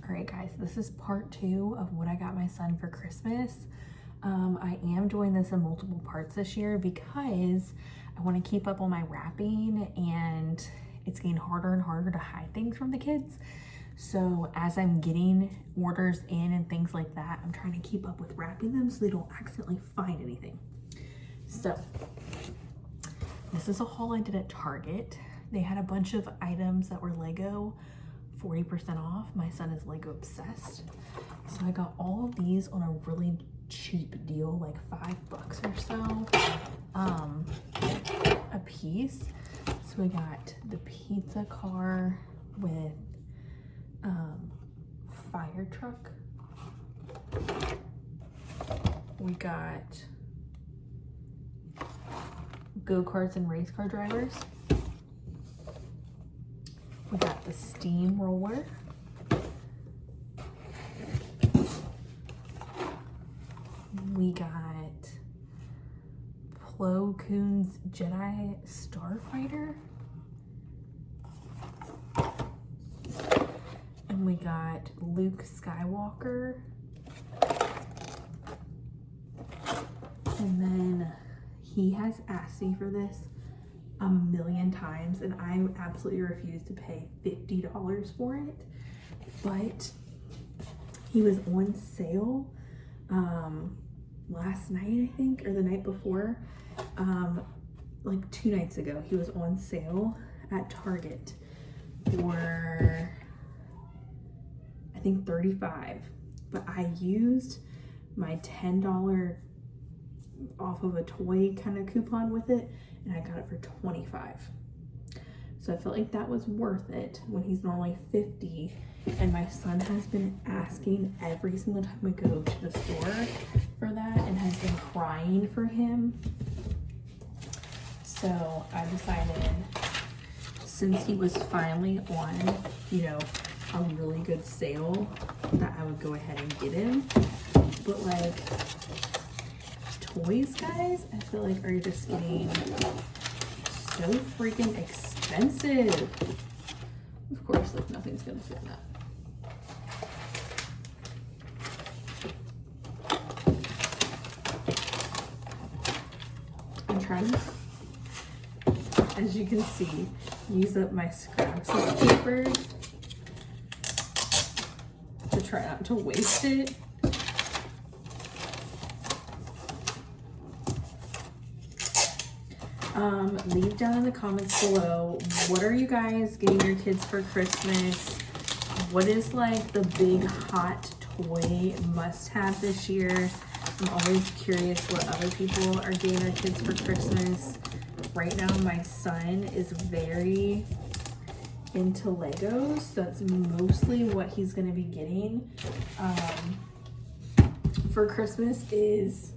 All right, guys, this is part 2 of what I got my son for Christmas. I am doing this in multiple parts this year because I want to keep up on my wrapping, and it's getting harder and harder to hide things from the kids. So as I'm getting orders in and things like that, I'm trying to keep up with wrapping them so they don't accidentally find anything. So this is a haul I did at Target. They had a bunch of items that were Lego, 40% off. My son is Lego obsessed. So I got all of these on a really cheap deal, like $5 or so a piece. So we got the pizza car with fire truck. We got go-karts and race car drivers. We got the steam roller. We got Plo Koon's Jedi Starfighter. And we got Luke Skywalker. And then he has asked me for this a million times, and I absolutely refuse to pay $50 for it. But he was on sale last night, I think, or the night before. Like 2 nights ago, he was on sale at Target for, I think, $35. But I used my $10 off of a toy kind of coupon with it, and I got it for $25. So I felt like that was worth it when he's normally $50. And my son has been asking every single time we go to the store for that and has been crying for him. So I decided, since he was finally on, a really good sale, that I would go ahead and get him. But like, toys, guys, I feel like are just getting so freaking expensive. Of course, like, nothing's gonna fit in that. I'm trying to, as you can see, use up my scraps of paper to try not to waste it. Leave down in the comments below, what are you guys getting your kids for Christmas? What is like the big hot toy must-have this year? I'm always curious what other people are getting their kids for Christmas. Right now, my son is very into Legos, so that's mostly what he's gonna be getting for Christmas is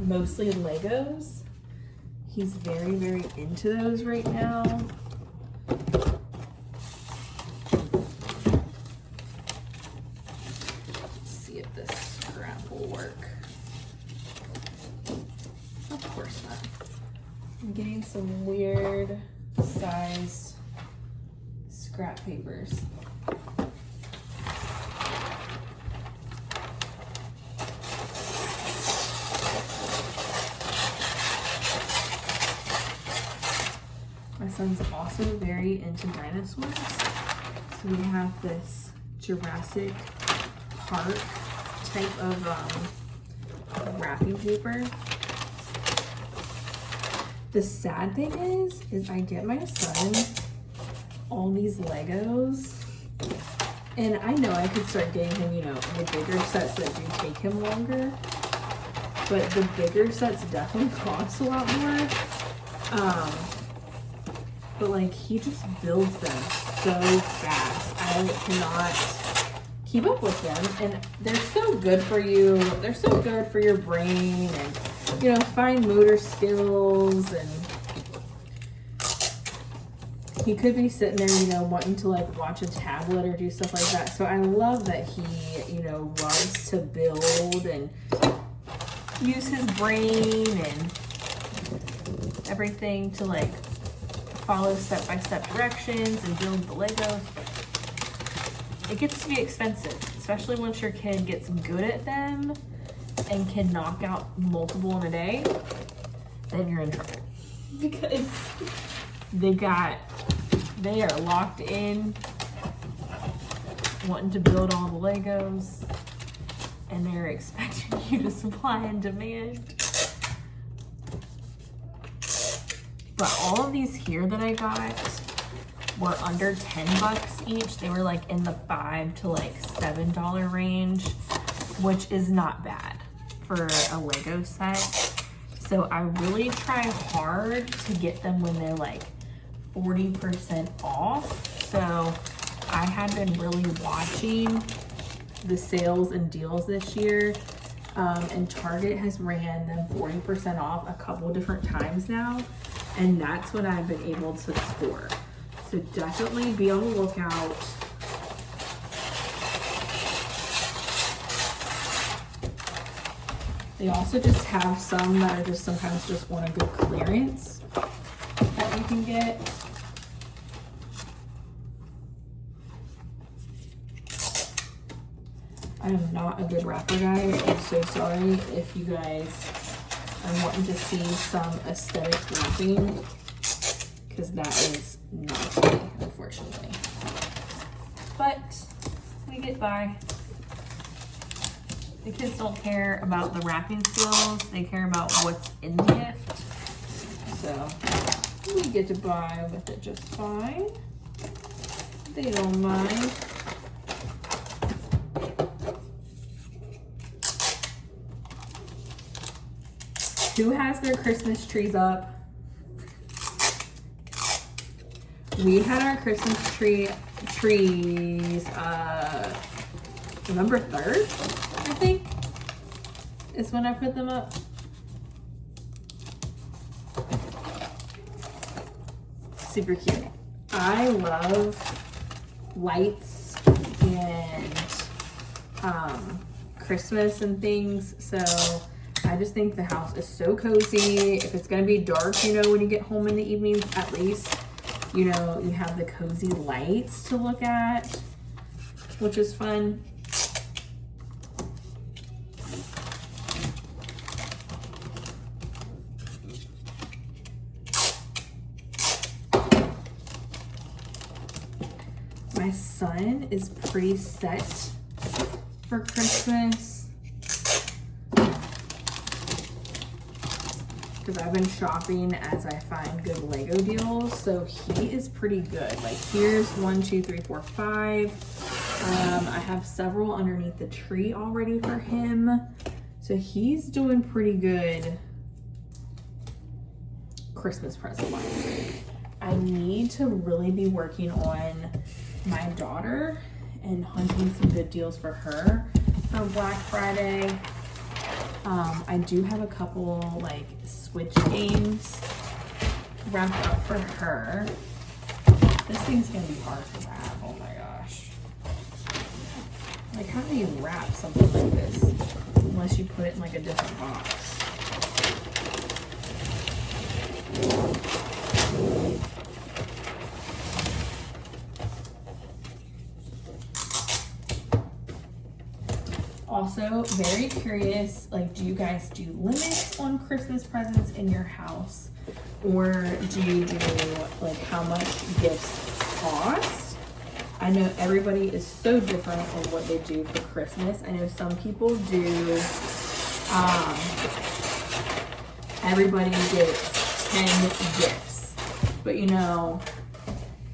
mostly Legos. He's very, very into those right now. Let's see if this scrap will work. Of course not. I'm getting some weird sized scrap papers. My son's also very into dinosaurs. So we have this Jurassic Park type of wrapping paper. The sad thing is I get my son all these Legos, and I know I could start getting him, the bigger sets that do take him longer, but the bigger sets definitely cost a lot more. But like, he just builds them so fast. I cannot keep up with them, and they're so good for you. They're so good for your brain and, fine motor skills. And he could be sitting there, wanting to like watch a tablet or do stuff like that. So I love that he, loves to build and use his brain and everything to like follow step-by-step directions and build the Legos. it gets to be expensive, especially once your kid gets good at them and can knock out multiple in a day, then you're in trouble. Because they are locked in, wanting to build all the Legos, and they're expecting you to supply and demand. But all of these here that I got were under 10 bucks each. They were like in the $5 to like $7 range, which is not bad for a Lego set. So I really try hard to get them when they're like 40% off. So I have been really watching the sales and deals this year. And Target has ran them 40% off a couple different times now. And that's what I've been able to score. So definitely be on the lookout. They also just have some that are just sometimes just want a good clearance that you can get. I am not a good wrapper guy. I'm so sorry if you guys are wanting to see some aesthetic wrapping, because that is not me, unfortunately. But we get by. The kids don't care about the wrapping skills. They care about what's in the gift. So we get to buy with it just fine. They don't mind. Who has their Christmas trees up? We had our Christmas trees November 3rd, I think, is when I put them up. Super cute. I love lights and Christmas and things, so I just think the house is so cozy. If it's gonna be dark, you know, when you get home in the evenings, at least, you know, you have the cozy lights to look at, which is fun. My son is pretty set for Christmas because I've been shopping as I find good Lego deals. So he is pretty good. Like here's 1, 2, 3, 4, 5. I have several underneath the tree already for him. So he's doing pretty good Christmas present wise. I need to really be working on my daughter and hunting some good deals for her for Black Friday. I do have a couple like Switch games wrapped up for her. This thing's gonna be hard to wrap. Oh my gosh. Like how do you wrap something like this unless you put it in like a different box? Also, very curious, like, do you guys do limits on Christmas presents in your house? Or do you do, like, how much gifts cost? I know everybody is so different on what they do for Christmas. I know some people do, everybody gets 10 gifts. But, you know,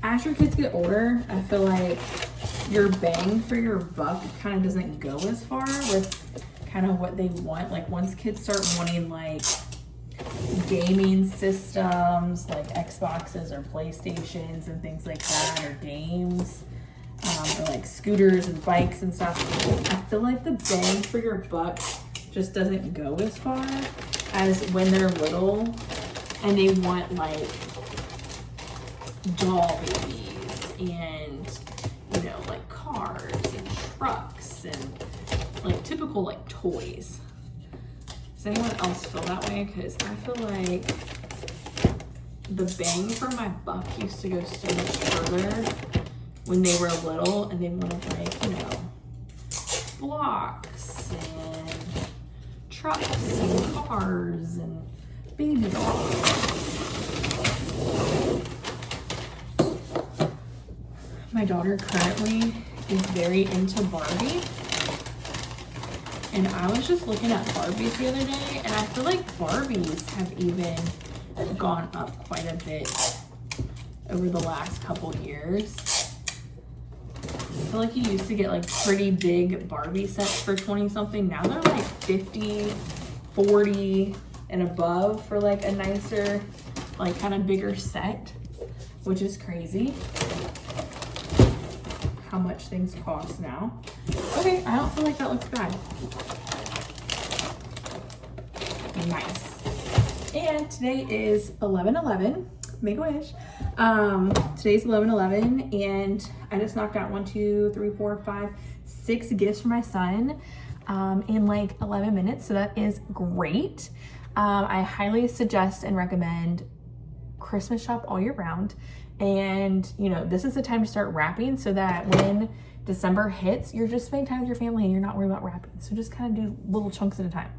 as your kids get older, I feel like your bang for your buck kind of doesn't go as far with kind of what they want. Like once kids start wanting like gaming systems, like Xboxes or PlayStations and things like that, or games, or like scooters and bikes and stuff, I feel like the bang for your buck just doesn't go as far as when they're little and they want like doll babies and, you know, like cars and trucks and like typical like toys. Does anyone else feel that way? Because I feel like the bang for my buck used to go so much further when they were little and they wanted like, you know, blocks and trucks and cars and baby dolls. My daughter currently is very into Barbie. And I was just looking at Barbies the other day, and I feel like Barbies have even gone up quite a bit over the last couple years. I feel like you used to get like pretty big Barbie sets for 20 something. Now they're like 50, 40 and above for like a nicer, like kind of bigger set, which is crazy how much things cost now. Okay, I don't feel like that looks bad. Nice. And today is 11/11, Make-A-Wish. Today's 11/11 and I just knocked out 1, 2, 3, 4, 5, 6 gifts for my son in like 11 minutes. So that is great. I highly suggest and recommend Christmas shop all year round. And you know, this is the time to start wrapping so that when December hits, you're just spending time with your family and you're not worried about wrapping. So just kind of do little chunks at a time.